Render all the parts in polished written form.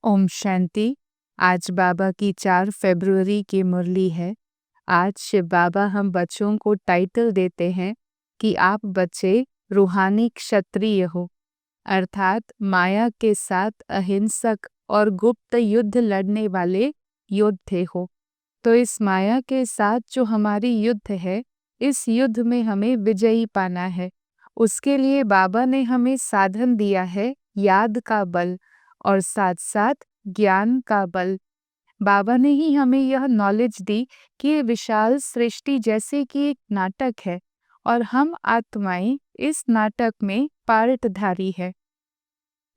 ओम शांति। आज बाबा की 4 फरवरी की मुरली है। आज शिव बाबा हम बच्चों को टाइटल देते हैं कि आप बच्चे रूहानी क्षत्रिय हो, अर्थात माया के साथ अहिंसक और गुप्त युद्ध लड़ने वाले योद्धे हो। तो इस माया के साथ जो हमारी युद्ध है, इस युद्ध में हमें विजयी पाना है। उसके लिए बाबा ने हमें साधन दिया है, याद का बल और साथ साथ ज्ञान का बल। बाबा ने ही हमें यह नॉलेज दी कि ये विशाल सृष्टि जैसे कि एक नाटक है और हम आत्माएं इस नाटक में पार्टधारी है।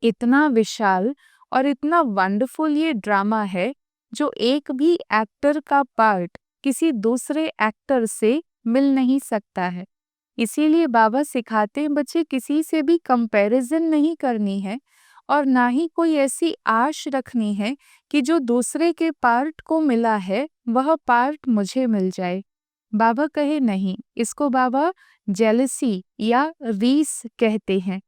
इतना विशाल और इतना वंडरफुल ये ड्रामा है जो एक भी एक्टर का पार्ट किसी दूसरे एक्टर से मिल नहीं सकता है। इसीलिए बाबा सिखाते हैं बच्चे किसी से भी कंपैरिजन नहीं करनी है और ना ही कोई ऐसी आश रखनी है कि जो दूसरे के पार्ट को मिला है वह पार्ट मुझे मिल जाए। बाबा कहे नहीं, इसको बाबा जेलसी या रीस कहते हैं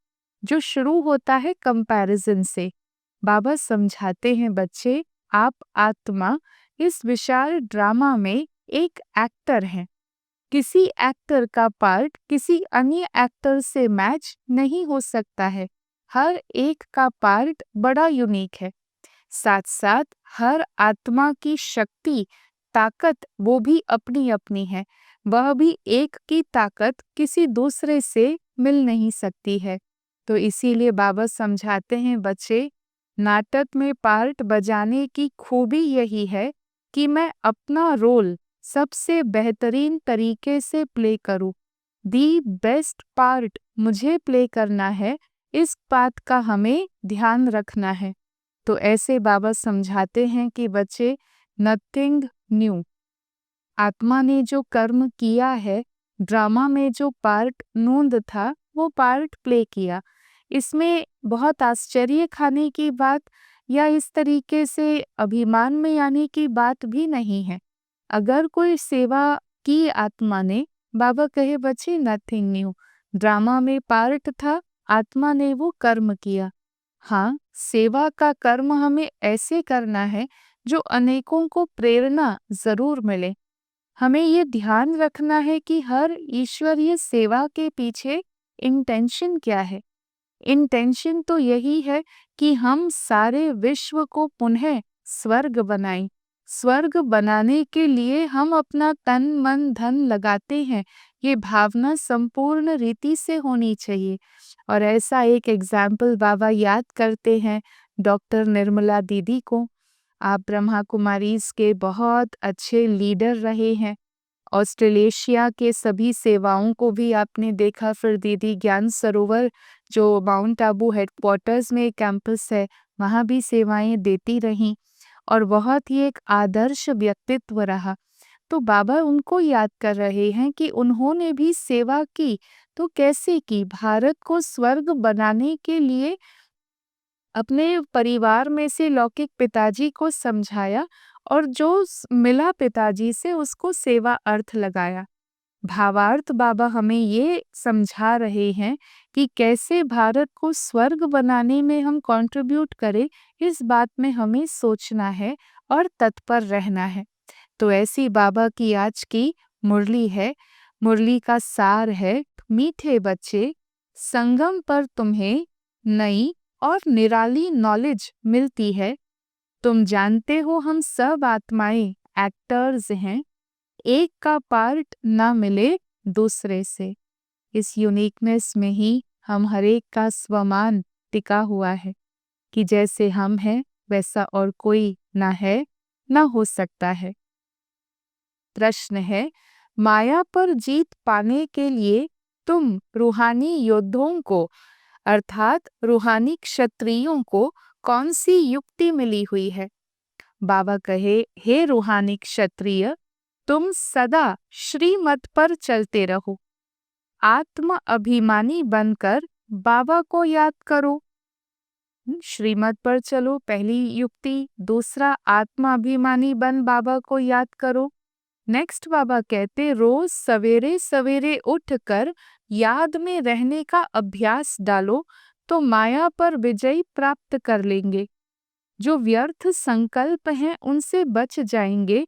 जो शुरू होता है कंपैरिजन से। बाबा समझाते हैं बच्चे, आप आत्मा इस विशाल ड्रामा में एक एक्टर हैं। किसी एक्टर का पार्ट किसी अन्य एक्टर से मैच नहीं हो सकता है। हर एक का पार्ट बड़ा यूनिक है। साथ साथ हर आत्मा की शक्ति, ताकत वो भी अपनी अपनी है। वह भी एक की ताकत किसी दूसरे से मिल नहीं सकती है। तो इसीलिए बाबा समझाते हैं बच्चे, नाटक में पार्ट बजाने की खूबी यही है कि मैं अपना रोल सबसे बेहतरीन तरीके से प्ले करूं। दी बेस्ट पार्ट मुझे प्ले करना है, इस बात का हमें ध्यान रखना है। तो ऐसे बाबा समझाते हैं कि बच्चे, नथिंग न्यू। आत्मा ने जो कर्म किया है, ड्रामा में जो पार्ट नूंद था वो पार्ट प्ले किया। इसमें बहुत आश्चर्य खाने की बात या इस तरीके से अभिमान में आने की बात भी नहीं है। अगर कोई सेवा की आत्मा ने, बाबा कहे बच्चे नथिंग न्यू, ड्रामा में पार्ट था, आत्मा ने वो कर्म किया। हाँ, सेवा का कर्म हमें ऐसे करना है जो अनेकों को प्रेरणा जरूर मिले। हमें ये ध्यान रखना है कि हर ईश्वरीय सेवा के पीछे इंटेंशन क्या है। इंटेंशन तो यही है कि हम सारे विश्व को पुनः स्वर्ग बनाएं। स्वर्ग बनाने के लिए हम अपना तन मन धन लगाते हैं, ये भावना संपूर्ण रीति से होनी चाहिए। और ऐसा एक एग्जाम्पल बाबा याद करते हैं डॉक्टर निर्मला दीदी को। आप ब्रह्मा कुमारीज के बहुत अच्छे लीडर रहे हैं। ऑस्ट्रेलेशिया के सभी सेवाओं को भी आपने देखा। फिर दीदी ज्ञान सरोवर जो माउंट आबू हेडक्वार्टर्स में कैंपस है, वहाँ भी सेवाएं देती रहीं और बहुत ही एक आदर्श व्यक्तित्व रहा। तो बाबा उनको याद कर रहे हैं कि उन्होंने भी सेवा की, तो कैसे की? भारत को स्वर्ग बनाने के लिए अपने परिवार में से लौकिक पिताजी को समझाया और जो मिला पिताजी से उसको सेवा अर्थ लगाया। भावार्थ बाबा हमें ये समझा रहे हैं कि कैसे भारत को स्वर्ग बनाने में हम कंट्रीब्यूट करें, इस बात में हमें सोचना है और तत्पर रहना है। तो ऐसी बाबा की आज की मुरली है। मुरली का सार है, मीठे बच्चे, संगम पर तुम्हें नई और निराली नॉलेज मिलती है। तुम जानते हो हम सब आत्माएं एक्टर्स हैं, एक का पार्ट ना मिले दूसरे से। इस यूनिकनेस में ही हम हर एक का स्वमान टिका हुआ है कि जैसे हम हैं वैसा और कोई ना है, ना हो सकता है। प्रश्न है, माया पर जीत पाने के लिए तुम रूहानी योद्धाओं को अर्थात रूहानी क्षत्रियों को कौन सी युक्ति मिली हुई है? बाबा कहे, हे रूहानी क्षत्रिय, तुम सदा श्रीमत पर चलते रहो। आत्म अभिमानी बनकर बाबा को याद करो। श्रीमत पर चलो, पहली युक्ति। दूसरा, आत्म अभिमानी बन बाबा को याद करो। नेक्स्ट बाबा कहते, रोज सवेरे सवेरे उठकर याद में रहने का अभ्यास डालो तो माया पर विजय प्राप्त कर लेंगे। जो व्यर्थ संकल्प हैं उनसे बच जाएंगे।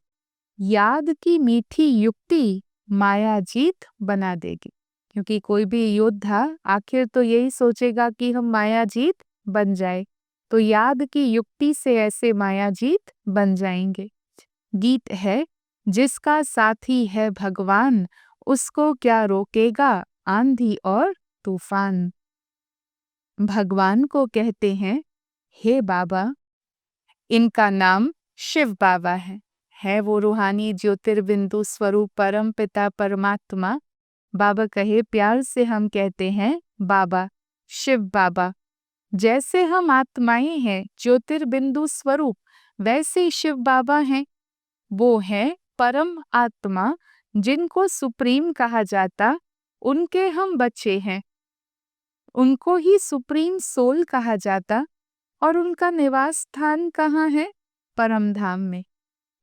याद की मीठी युक्ति माया जीत बना देगी। क्योंकि कोई भी योद्धा आखिर तो यही सोचेगा कि हम माया जीत बन जाए, तो याद की युक्ति से ऐसे माया जीत बन जाएंगे। गीत है, जिसका साथी है भगवान, उसको क्या रोकेगा आंधी और तूफान। भगवान को कहते हैं, हे बाबा। इनका नाम शिव बाबा है वो रूहानी ज्योतिर्बिंदु स्वरूप परम पिता परमात्मा। बाबा कहे प्यार से हम कहते हैं बाबा, शिव बाबा। जैसे हम आत्माएं हैं ज्योतिर्बिंदु स्वरूप, वैसे ही शिव बाबा हैं। वो हैं परम आत्मा, जिनको सुप्रीम कहा जाता, उनके हम बच्चे हैं। उनको ही सुप्रीम सोल कहा जाता, और उनका निवास स्थान कहाँ है? परम धाम में।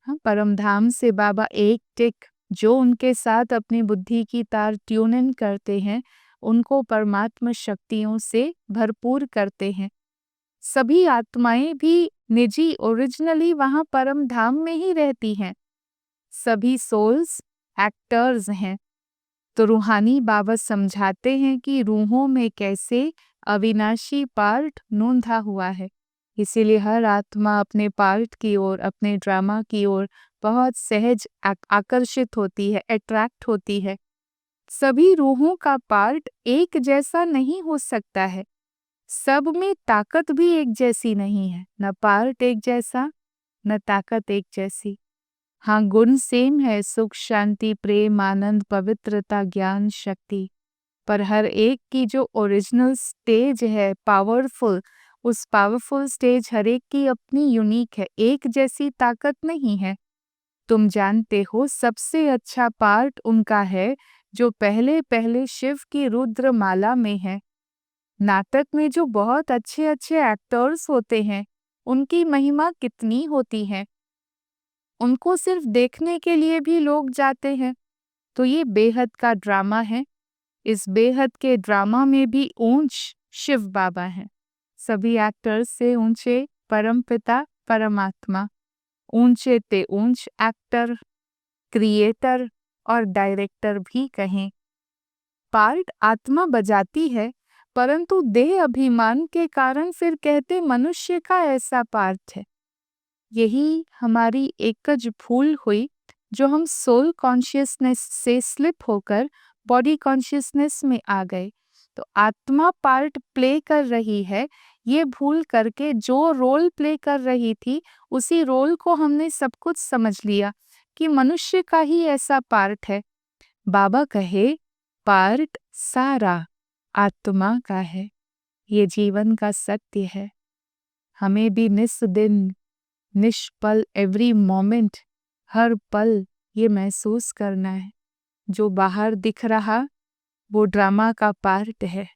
हाँ, परम धाम से बाबा एक टिक जो उनके साथ अपनी बुद्धि की तार ट्यून इन करते हैं, उनको परमात्मा शक्तियों से भरपूर करते हैं। सभी आत्माएं भी निजी ओरिजिनली वहां परम धाम में ही रहती हैं। सभी सोल्स एक्टर्स हैं। तो रूहानी बाबा समझाते हैं कि रूहों में कैसे अविनाशी पार्ट नूंधा हुआ है। इसीलिए हर आत्मा अपने पार्ट की ओर, अपने ड्रामा की ओर बहुत सहज आकर्षित होती है, अट्रैक्ट होती है। सभी रूहों का पार्ट एक जैसा नहीं हो सकता है। सब में ताकत भी एक जैसी नहीं है, न पार्ट एक जैसा, न ताकत एक जैसी। हाँ, गुण सेम है, सुख शांति प्रेम आनंद पवित्रता ज्ञान शक्ति, पर हर एक की जो ओरिजिनल स्टेज है पावरफुल, उस पावरफुल स्टेज हर एक की अपनी यूनिक है, एक जैसी ताकत नहीं है। तुम जानते हो सबसे अच्छा पार्ट उनका है जो पहले पहले शिव की रुद्र माला में है। नाटक में जो बहुत अच्छे अच्छे एक्टर्स होते हैं, उनकी महिमा कितनी होती है, उनको सिर्फ देखने के लिए भी लोग जाते हैं। तो ये बेहद का ड्रामा है। इस बेहद के ड्रामा में भी ऊंच शिव बाबा हैं। सभी एक्टर्स से ऊंचे परमपिता परमात्मा, ऊंचे ते ऊंच एक्टर, क्रिएटर और डायरेक्टर भी कहें। पार्ट आत्मा बजाती है, परंतु देह अभिमान के कारण फिर कहते मनुष्य का ऐसा पार्ट है। यही हमारी एकज भूल हुई, जो हम सोल कॉन्शियसनेस से स्लिप होकर बॉडी कॉन्शियसनेस में आ गए। तो आत्मा पार्ट प्ले कर रही है, ये भूल करके जो रोल प्ले कर रही थी, उसी रोल को हमने सब कुछ समझ लिया कि मनुष्य का ही ऐसा पार्ट है। बाबा कहे पार्ट सारा आत्मा का है। ये जीवन का सत्य है। हमें भी निस्दिन निष्पल एवरी मोमेंट, हर पल ये महसूस करना है, जो बाहर दिख रहा वो ड्रामा का पार्ट है,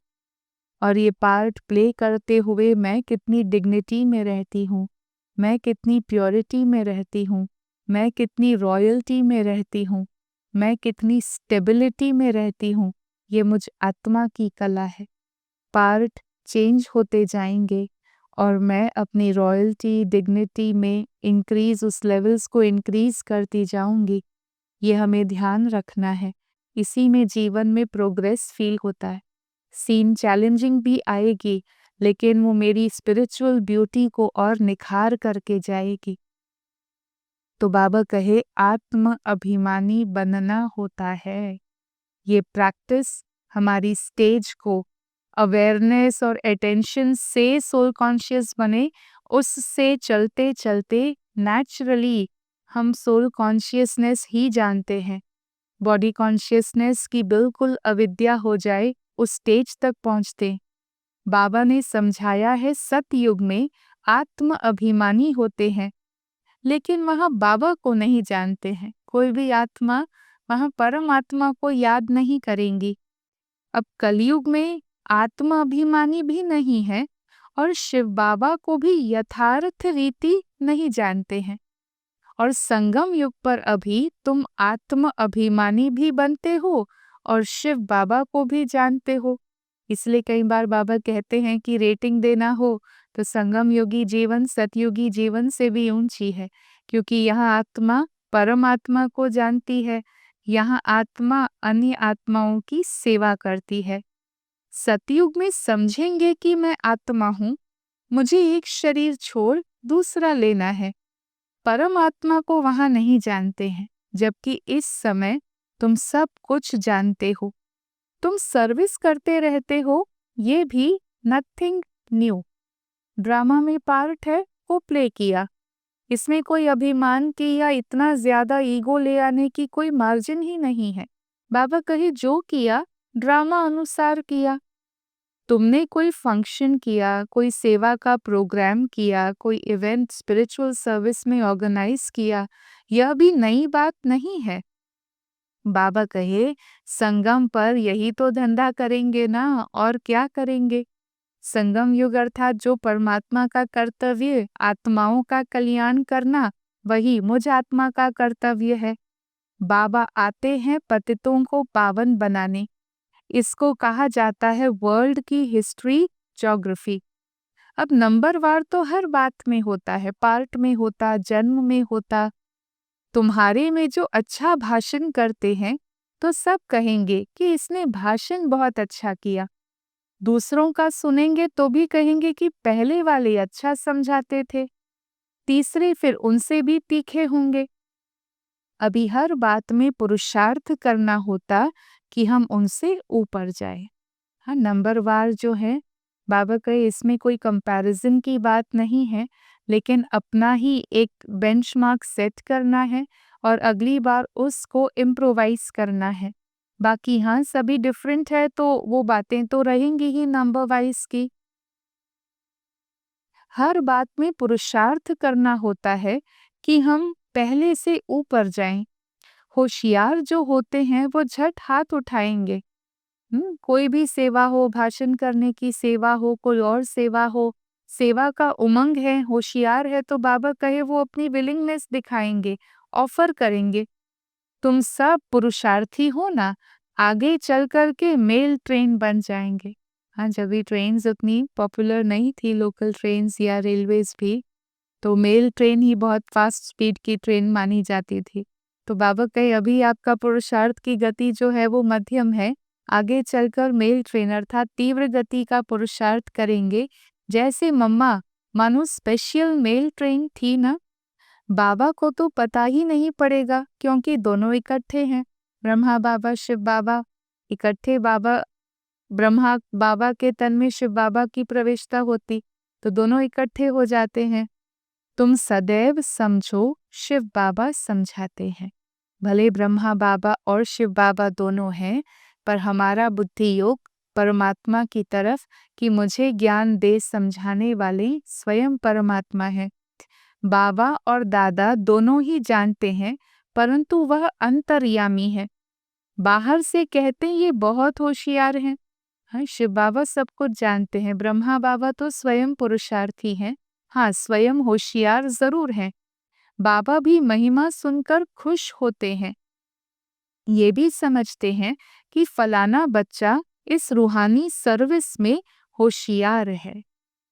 और ये पार्ट प्ले करते हुए मैं कितनी डिग्निटी में रहती हूँ, मैं कितनी प्योरिटी में रहती हूँ, मैं कितनी रॉयल्टी में रहती हूँ, मैं कितनी स्टेबिलिटी में रहती हूँ, ये मुझ आत्मा की कला है। पार्ट चेंज होते जाएंगे और मैं अपनी रॉयल्टी डिग्निटी में इंक्रीज, उस लेवल्स को इंक्रीज करती जाऊंगी। ये हमें ध्यान रखना है। इसी में जीवन में प्रोग्रेस फील होता है। सीन चैलेंजिंग भी आएगी, लेकिन वो मेरी स्पिरिचुअल ब्यूटी को और निखार करके जाएगी। तो बाबा कहे आत्म अभिमानी बनना होता है। ये प्रैक्टिस हमारी स्टेज को अवेयरनेस और अटेंशन से सोल कॉन्शियस बने, उससे चलते चलते नेचुरली हम सोल कॉन्शियसनेस ही जानते हैं। बॉडी कॉन्शियसनेस की बिल्कुल अविद्या हो जाए, उस स्टेज तक पहुंचते। बाबा ने समझाया है सतयुग में आत्म अभिमानी होते हैं, लेकिन वहाँ बाबा को नहीं जानते हैं। कोई भी आत्मा वहाँ परमात्मा को याद नहीं करेंगी। अब कलयुग में आत्मा अभिमानी भी नहीं है, और शिव बाबा को भी यथार्थ रीति नहीं जानते हैं। और संगम युग पर अभी तुम आत्म अभिमानी भी बनते हो और शिव बाबा को भी जानते हो। इसलिए कई बार बाबा कहते हैं कि रेटिंग देना हो तो संगम योगी जीवन सतयुगी जीवन से भी ऊंची है, क्योंकि यहाँ आत्मा परमात्मा को जानती है, यहाँ आत्मा अन्य आत्माओं की सेवा करती है। सतयुग में समझेंगे कि मैं आत्मा हूँ, मुझे एक शरीर छोड़ दूसरा लेना है। परमात्मा को वहां नहीं जानते हैं, जबकि इस समय तुम सब कुछ जानते हो। तुम सर्विस करते रहते हो, ये भी नथिंग न्यू। ड्रामा में पार्ट है, वो प्ले किया, इसमें कोई अभिमान की या इतना ज्यादा ईगो ले आने की कोई मार्जिन ही नहीं है। बाबा कहे जो किया ड्रामा अनुसार किया। तुमने कोई फंक्शन किया, कोई सेवा का प्रोग्राम किया, कोई इवेंट स्पिरिचुअल सर्विस में ऑर्गेनाइज किया, यह भी नई बात नहीं है। बाबा कहे संगम पर यही तो धंधा करेंगे ना, और क्या करेंगे। संगम युग अर्थात जो परमात्मा का कर्तव्य आत्माओं का कल्याण करना, वही मुझ आत्मा का कर्तव्य है। बाबा आते हैं पतितों को पावन बनाने। इसको कहा जाता है वर्ल्ड की हिस्ट्री ज्योग्राफी। अब नंबरवार तो हर बात में होता है, पार्ट में होता, जन्म में होता। तुम्हारे में जो अच्छा भाषण करते हैं तो सब कहेंगे कि इसने भाषण बहुत अच्छा किया। दूसरों का सुनेंगे तो भी कहेंगे कि पहले वाले अच्छा समझाते थे। तीसरे फिर उनसे भी तीखे होंगे। अभी हर बात में पुरुषार्थ करना होता कि हम उनसे ऊपर जाए। हाँ, नंबरवार जो है, बाबा कहे इसमें कोई कंपैरिजन की बात नहीं है, लेकिन अपना ही एक बेंचमार्क सेट करना है और अगली बार उसको इम्प्रोवाइज करना है। बाकी हाँ, सभी डिफरेंट है तो वो बातें तो रहेंगी ही नंबर वाइज की। हर बात में पुरुषार्थ करना होता है कि हम पहले से ऊपर जाएं। होशियार जो होते हैं वो झट हाथ उठाएंगे। कोई भी सेवा हो, भाषण करने की सेवा हो, कोई और सेवा हो, सेवा का उमंग है, होशियार है, तो बाबा कहे वो अपनी विलिंगनेस दिखाएंगे, ऑफर करेंगे। तुम सब पुरुषार्थी हो ना, आगे चल कर के मेल ट्रेन बन जाएंगे। हाँ, जब भी ट्रेन्स उतनी पॉपुलर नहीं थी, लोकल ट्रेन्स या रेलवेज भी, तो मेल ट्रेन ही बहुत फास्ट स्पीड की ट्रेन मानी जाती थी। तो बाबा कहे अभी आपका पुरुषार्थ की गति जो है वो मध्यम है, आगे चलकर मेल ट्रेन अर्थात तीव्र गति का पुरुषार्थ करेंगे। जैसे मम्मा मानो स्पेशल मेल ट्रेन थी ना, बाबा को तो पता ही नहीं पड़ेगा क्योंकि दोनों इकट्ठे हैं। ब्रह्मा बाबा शिव बाबा इकट्ठे, बाबा ब्रह्मा बाबा के तन में शिव बाबा की प्रवेशता होती तो दोनों इकट्ठे हो जाते हैं। तुम सदैव समझो शिव बाबा समझाते हैं। भले ब्रह्मा बाबा और शिव बाबा दोनों हैं, पर हमारा बुद्धि योग परमात्मा की तरफ कि मुझे ज्ञान दे समझाने वाले स्वयं परमात्मा है। बाबा और दादा दोनों ही जानते हैं, परंतु वह अंतर्यामी है। बाहर से कहते ये बहुत होशियार हैं। हाँ, शिव बाबा सब कुछ जानते हैं, ब्रह्मा बाबा तो स्वयं पुरुषार्थी हैं। हाँ, स्वयं होशियार जरूर हैं। बाबा भी महिमा सुनकर खुश होते हैं, ये भी समझते हैं कि फलाना बच्चा इस रूहानी सर्विस में होशियार है।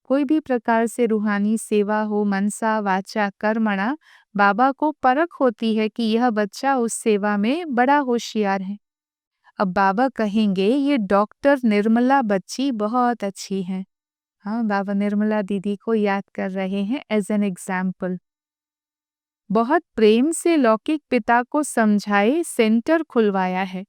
कोई भी प्रकार से रूहानी सेवा हो, मनसा वाचा कर्मणा, बाबा को परख होती है कि यह बच्चा उस सेवा में बड़ा होशियार है। अब बाबा कहेंगे ये डॉक्टर निर्मला बच्ची बहुत अच्छी है। हाँ, बाबा निर्मला दीदी को याद कर रहे हैं एज एन एग्जाम्पल। बहुत प्रेम से लौकिक पिता को समझाए सेंटर खुलवाया है।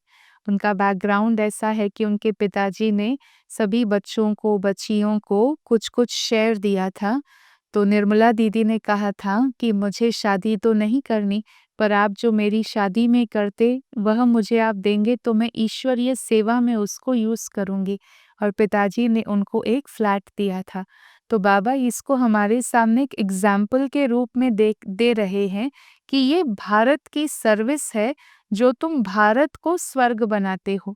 उनका बैकग्राउंड ऐसा है कि उनके पिताजी ने सभी बच्चों को, बच्चियों को कुछ कुछ शेयर दिया था। तो निर्मला दीदी ने कहा था कि मुझे शादी तो नहीं करनी, पर आप जो मेरी शादी में करते वह मुझे आप देंगे तो मैं ईश्वरीय सेवा में उसको यूज़ करूँगी। और पिताजी ने उनको एक फ्लैट दिया था। तो बाबा इसको हमारे सामने एक एग्जाम्पल के रूप में दे रहे हैं कि ये भारत की सर्विस है, जो तुम भारत को स्वर्ग बनाते हो।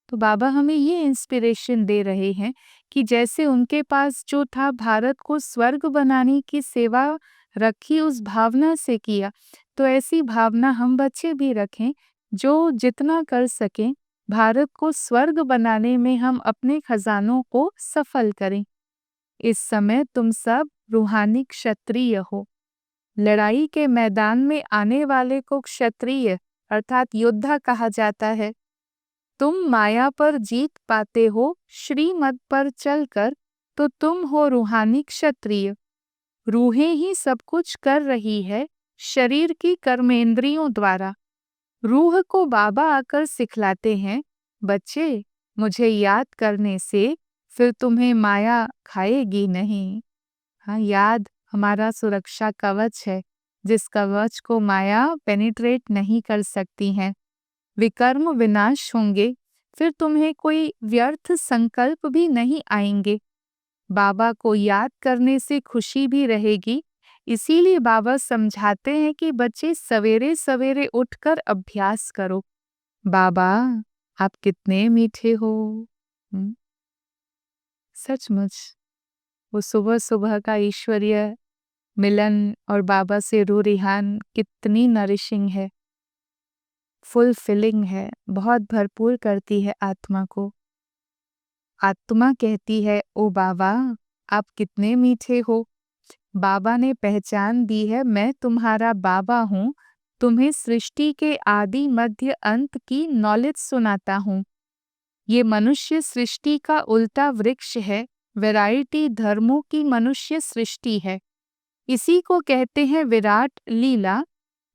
तो बाबा हमें ये इंस्पिरेशन दे रहे हैं कि जैसे उनके पास जो था भारत को स्वर्ग बनाने की सेवा रखी, उस भावना से किया, तो ऐसी भावना हम बच्चे भी रखें, जो जितना कर सकें भारत को स्वर्ग बनाने में हम अपने खजानों को सफल करें। इस समय तुम सब रूहानी क्षत्रिय हो। लड़ाई के मैदान में आने वाले को क्षत्रिय अर्थात योद्धा कहा जाता है। तुम माया पर जीत पाते हो श्रीमत पर चलकर, तो तुम हो रूहानी क्षत्रिय। रूहें ही सब कुछ कर रही है शरीर की कर्मेंद्रियों द्वारा। रूह को बाबा आकर सिखलाते हैं, बच्चे मुझे याद करने से फिर तुम्हें माया खाएगी नहीं। हाँ, याद हमारा सुरक्षा कवच है, जिस कवच को माया पेनिट्रेट नहीं कर सकती है। विकर्म विनाश होंगे, फिर तुम्हें कोई व्यर्थ संकल्प भी नहीं आएंगे। बाबा को याद करने से खुशी भी रहेगी, इसीलिए बाबा समझाते हैं कि बच्चे सवेरे सवेरे उठकर अभ्यास करो। बाबा आप कितने मीठे हो। सचमुच वो सुबह सुबह का ईश्वरीय मिलन और बाबा से रूह-रिहान कितनी नरिशिंग है, फुलफिलिंग है, बहुत भरपूर करती है आत्मा को। आत्मा कहती है, ओ बाबा आप कितने मीठे हो। बाबा ने पहचान दी है, मैं तुम्हारा बाबा हूँ, तुम्हें सृष्टि के आदि मध्य अंत की नॉलेज सुनाता हूँ। ये मनुष्य सृष्टि का उल्टा वृक्ष है, वैरायटी धर्मों की मनुष्य सृष्टि है। इसी को कहते हैं विराट लीला,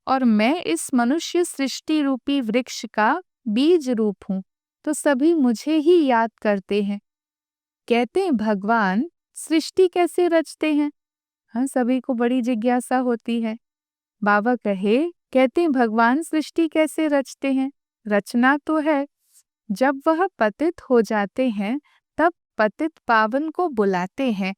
और मैं इस मनुष्य सृष्टि रूपी वृक्ष का बीज रूप हूँ, तो सभी मुझे ही याद करते हैं। कहते हैं भगवान सृष्टि कैसे रचते हैं? हाँ, सभी को बड़ी जिज्ञासा होती है। बाबा कहते हैं भगवान सृष्टि कैसे रचते हैं? रचना तो है, जब वह पतित हो जाते हैं तब पतित पावन को बुलाते हैं,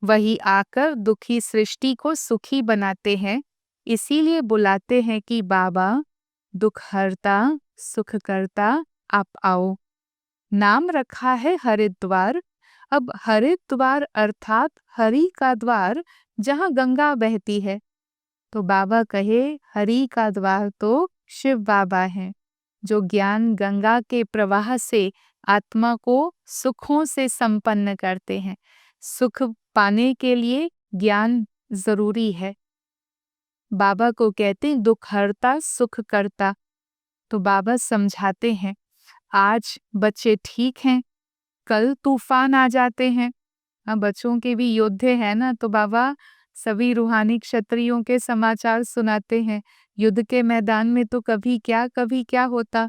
वही आकर दुखी सृष्टि को सुखी बनाते हैं। इसीलिए बुलाते हैं कि बाबा दुख हरता सुख करता आप आओ। नाम रखा है हरिद्वार। अब हरिद्वार अर्थात हरि का द्वार, जहाँ गंगा बहती है। तो बाबा कहे हरि का द्वार तो शिव बाबा हैं, जो ज्ञान गंगा के प्रवाह से आत्मा को सुखों से संपन्न करते हैं। सुख पाने के लिए ज्ञान जरूरी है। बाबा को कहते हैं दुख हरता सुख करता। तो बाबा समझाते हैं, आज बच्चे ठीक हैं, कल तूफान आ जाते हैं। बच्चों के भी योद्धे हैं ना, तो बाबा सभी रूहानी क्षत्रियों के समाचार सुनाते हैं। युद्ध के मैदान में तो कभी क्या होता।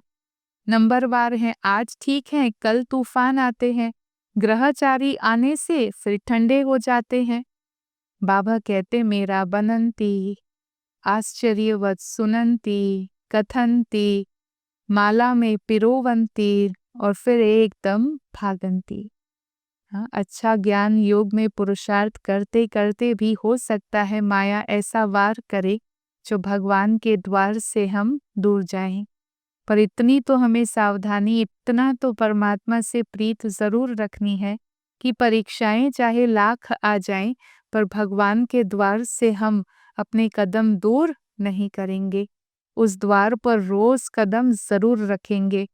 नंबरवार हैं, आज ठीक हैं, कल तूफान आते हैं। ग्रहचारी आने से फिर ठंडे हो जाते हैं। बाबा कहते मेरा बनंती आश्चर्यवत सुनंती कथनती माला में पिरोवंती और फिर एकदम भागंती। हाँ, अच्छा ज्ञान योग में पुरुषार्थ करते करते भी हो सकता है माया ऐसा वार करे जो भगवान के द्वार से हम दूर जाएं। पर इतनी तो हमें सावधानी, इतना तो परमात्मा से प्रीत जरूर रखनी है कि परीक्षाएं चाहे लाख आ जाएं, पर भगवान के द्वार से हम अपने कदम दूर नहीं करेंगे, उस द्वार पर रोज कदम जरूर रखेंगे।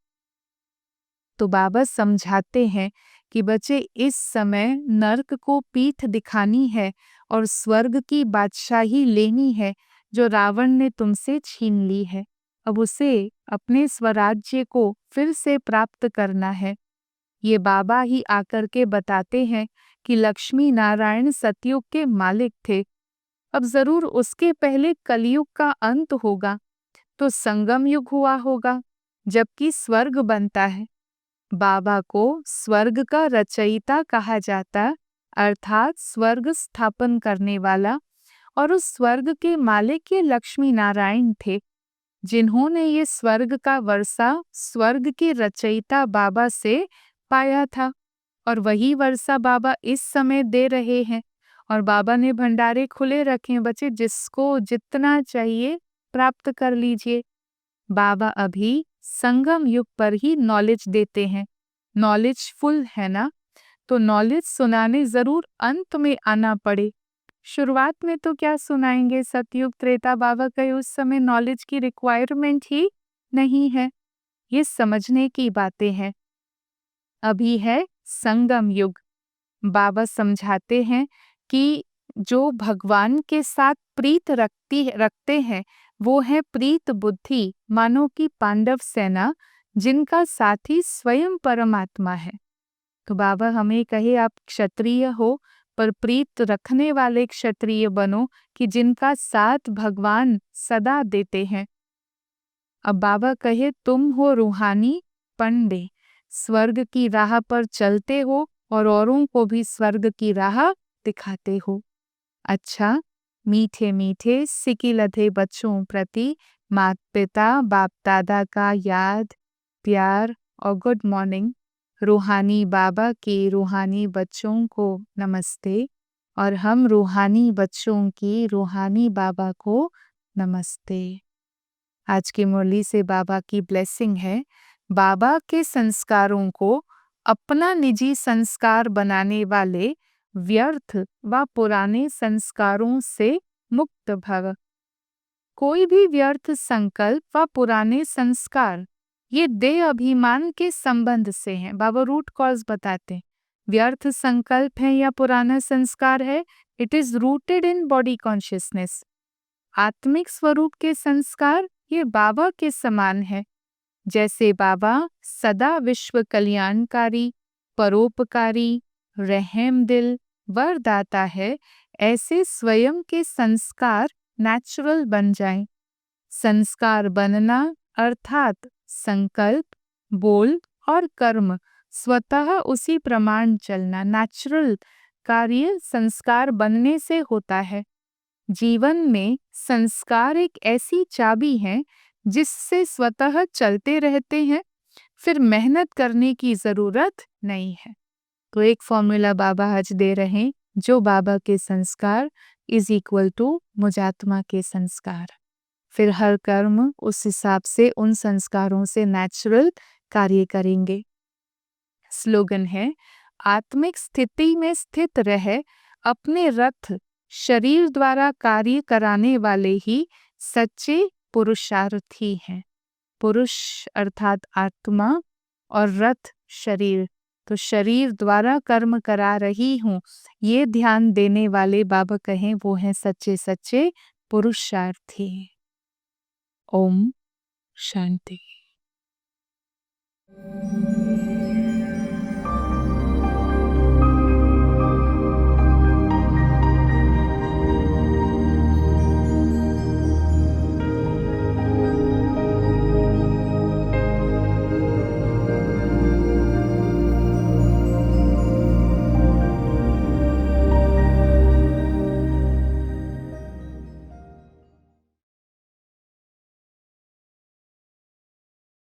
तो बाबा समझाते हैं कि बच्चे इस समय नर्क को पीठ दिखानी है और स्वर्ग की बादशाही लेनी है, जो रावण ने तुमसे छीन ली है। अब उसे अपने स्वराज्य को फिर से प्राप्त करना है। ये बाबा ही आकर के बताते हैं कि लक्ष्मी नारायण सतयुग के मालिक थे। अब जरूर उसके पहले कलयुग का अंत होगा, तो संगम युग हुआ होगा, जबकि स्वर्ग बनता है। बाबा को स्वर्ग का रचयिता कहा जाता, अर्थात स्वर्ग स्थापन करने वाला, और उस स्वर्ग के मालिक ये लक्ष्मी नारायण थे, जिन्होंने ये स्वर्ग का वर्षा स्वर्ग के रचयिता बाबा से पाया था, और वही वर्षा बाबा इस समय दे रहे हैं। और बाबा ने भंडारे खुले रखे, बच्चे जिसको जितना चाहिए प्राप्त कर लीजिए। बाबा अभी संगम युग पर ही नॉलेज देते हैं। नॉलेज फुल है ना, तो नॉलेज सुनाने जरूर अंत में आना पड़े। शुरुआत में तो क्या सुनाएंगे, सतयुग त्रेता बाबा कहे उस समय नॉलेज की रिक्वायरमेंट ही नहीं है। ये समझने की बातें हैं। अभी है संगम युग, बाबा समझाते हैं कि जो भगवान के साथ प्रीत रखते हैं वो है प्रीत बुद्धि, मानो कि पांडव सेना जिनका साथी स्वयं परमात्मा है। तो बाबा हमें कहे आप क्षत्रिय हो पर प्रीत रखने वाले क्षत्रिय बनो कि जिनका साथ भगवान सदा देते हैं। अब बाबा कहे तुम हो रूहानी पंडे, स्वर्ग की राह पर चलते हो और औरों को भी स्वर्ग की राह दिखाते हो। अच्छा, मीठे मीठे सिकी लधे बच्चों प्रति माता पिता बाप दादा का याद, प्यार और गुड मॉर्निंग। रूहानी बाबा के रूहानी बच्चों को नमस्ते और हम रूहानी बच्चों की रूहानी बाबा को नमस्ते। आज की मुरली से बाबा की ब्लेसिंग है, बाबा के संस्कारों को अपना निजी संस्कार बनाने वाले व्यर्थ व पुराने संस्कारों से मुक्त भव। कोई भी व्यर्थ संकल्प व पुराने संस्कार ये देह अभिमान के संबंध से हैं। बाबा रूट कॉज बताते हैं, व्यर्थ संकल्प है या पुराना संस्कार है, it is rooted in body consciousness. आत्मिक स्वरूप के संस्कार ये बाबा के समान है। जैसे बाबा सदा विश्व कल्याणकारी, परोपकारी, रहम दिल, वरदाता है, ऐसे स्वयं के संस्कार नेचुरल बन जाएं। संस्कार बनना अर्थात संकल्प, बोल और कर्म स्वतः उसी प्रमाण चलना, नेचुरल कार्य संस्कार बनने से होता है। जीवन में संस्कार एक ऐसी चाबी है जिससे स्वतः चलते रहते हैं, फिर मेहनत करने की जरूरत नहीं है। तो एक फॉर्मूला बाबा आज दे रहे हैं, जो बाबा के संस्कार इज इक्वल टू मुजात्मा के संस्कार। फिर हर कर्म उस हिसाब से उन संस्कारों से नेचुरल कार्य करेंगे। स्लोगन है, आत्मिक स्थिति में स्थित रहे अपने रथ शरीर द्वारा कार्य कराने वाले ही सच्चे पुरुषार्थी हैं। पुरुष अर्थात आत्मा और रथ शरीर, तो शरीर द्वारा कर्म करा रही हूँ, ये ध्यान देने वाले बाबा कहें वो हैं सच्चे सच्चे पुरुषार्थी। ओम शांति।